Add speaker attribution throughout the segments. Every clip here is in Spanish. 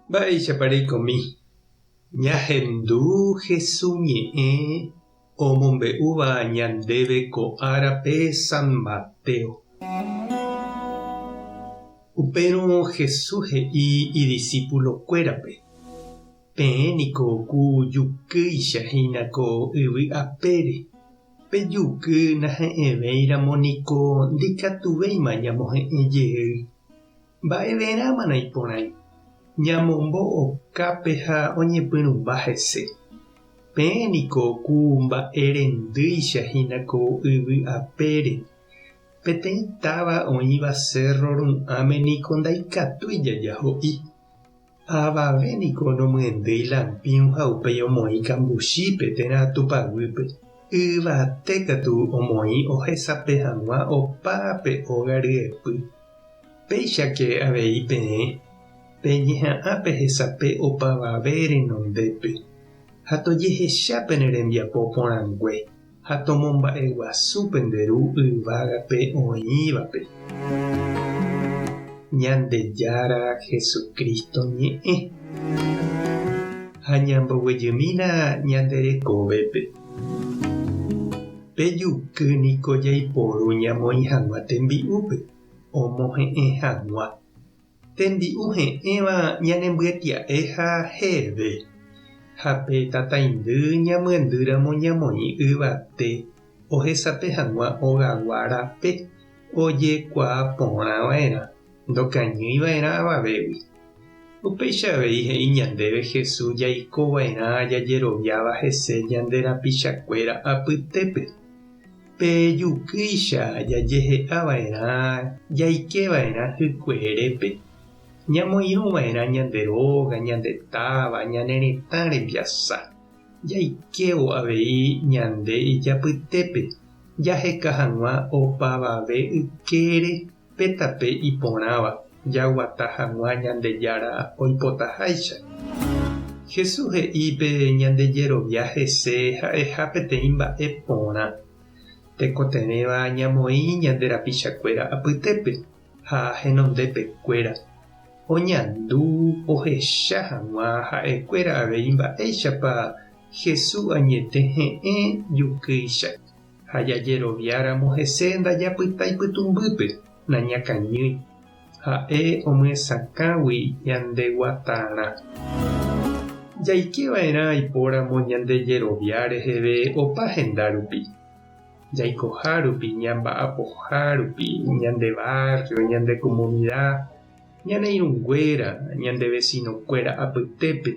Speaker 1: Mba'éichapa reikomi. Ñahendu Jesús ñe'ẽ omombe'úva ñandéve ko árape San Mateo. Upérõ Jesús he'i idiscípulokuérape: peẽniko ku jukýichahína ko yvy apére. Pejuky nahe'ẽvéiramo niko ndikatuvéima ñamohe'ẽjeýi. Mba'everãmana iporãi. Ñamombo'okápe ha oñepyrũmba hese. Peẽniko ku mba'erendýichahína ko yvy apére. Peteĩ táva oĩva cerro ru'ãme niko ndaikatúi jajaho'i. Avavéniko nomyendýi lampiõ ha upéi omoĩ kambuchípe térã tupaguýpe. Yvatékatu omoĩ ohesape hag̃ua opápe óga ryepy. Péichake avei peẽ. Peñeha'ãpe hesape opavave renondépe. Ha tojehechápe ne rembiapo porãngue. Ha tomomba'eguasúpe nde ru yvágape oĩvape. Ñandejára Jesucristo ñe'ẽ. Ha ñamboguejýmina ñanderekovépe. Pejuky niko jaiporu ñamoĩ hag̃ua tembi'úpe. Omohe'ẽ hag̃ua. Tembi'u he'ẽva ñanembyatya'e ha heve. Ha pe tataindy ñamyendýramo ñamoĩ yvate ohesape hag̃ua ogagua rape ojekuaa porãva'erã ndokañýiva'erã avavégui. Upeichavéi he'i ñandéve Jesús jaikova'erã jajeroviáva hese ñande rapichakuéra apytépe. Pejukýicha jajehe'ãva'erã jaikeva'erã hykue ñamoirũva'erã ñande róga, ñande táva, ñane retã rembiasa. Jaikévo avei ñande ijapytépe. Jaheka hag̃ua opavave ykére pétape iporãva. Jaguata hag̃ua Ñandejára oipotaháicha. Jesús he'ípe ñandejerovia hese ha'eha peteĩ mba'e porã. Tekotevẽva ñamoĩ ñande rapichakuéra apytépe ha henondépekuéra. Oñandu ohecha hag̃ua ha'ekuéra avei mba'éichapa Jesús añete he'ẽ jukýicha. Ha jajeroviáramo hese ndajapyta ipytumbýpe nañakañýi. Ha'e omyesakãgui ñandeguatarã. Jaikeva'erã aipóramo ñandejerovia reheve opa hendárupi. Jaikoha rupi, ñamba'apoha rupi, ñande barrio, ñande comunidad, ñane irũnguéra, ñande vecinokuéra apytépe.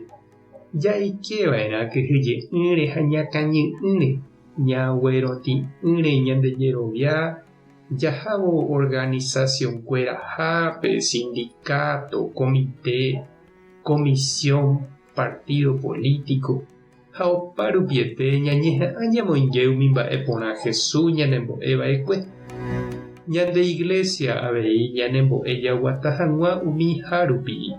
Speaker 1: Jaikeva'erã kyhyje'ỹre ha ñakañy'ỹre, ñagueroti'ỹre ñandejerovia. Jahávo organizaciónkuéra hápe, sindicato, comité, comisión, partido político. Ha opa rupiete ñañeha'ã ñamoinge umi mba'e porã Jesús ñanembo'eva'ekue. Ñande iglesia avei ñanembo'e jaguata hag̃ua umi hárupi.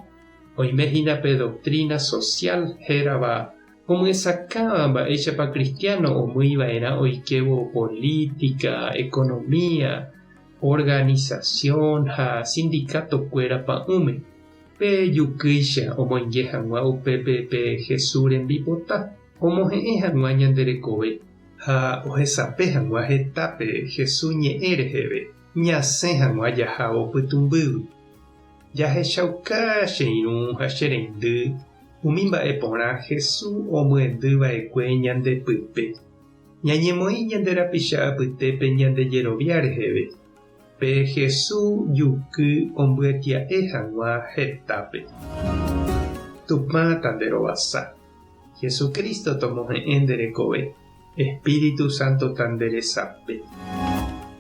Speaker 1: Oimehínape doctrina social hérava omyesakãva mba'éichapa cristiano omýiva'erã oikevo política, economía, organización ha sindicato-kuéra pa'ũme. Pejukýicha omoinge hag̃ua upépe pe Jesús rembipota. Omohe'ẽ hag̃ua ñanderekove ha ohesape hag̃ua hetápe Jesús ñe'ẽ reheve. Ñasẽ hag̃ua jahávo pytumbýgui. Jahechauka che irũ ha che reindy umi mba'e porã Jesús omyendýva'ekue ñandepýpe. Ñañemoĩ ñande rapicha apytépe ñandejerovia reheve. Pe Jesús juky ombyatia'e hag̃ua hetápe. Tupã tanderovasa. Jesucristo tomohe'ẽ nderekove. Espíritu Santo tanderesape.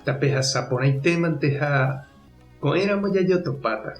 Speaker 1: Tape hasaporãitémante ha ko'ẽramo jajotopáta.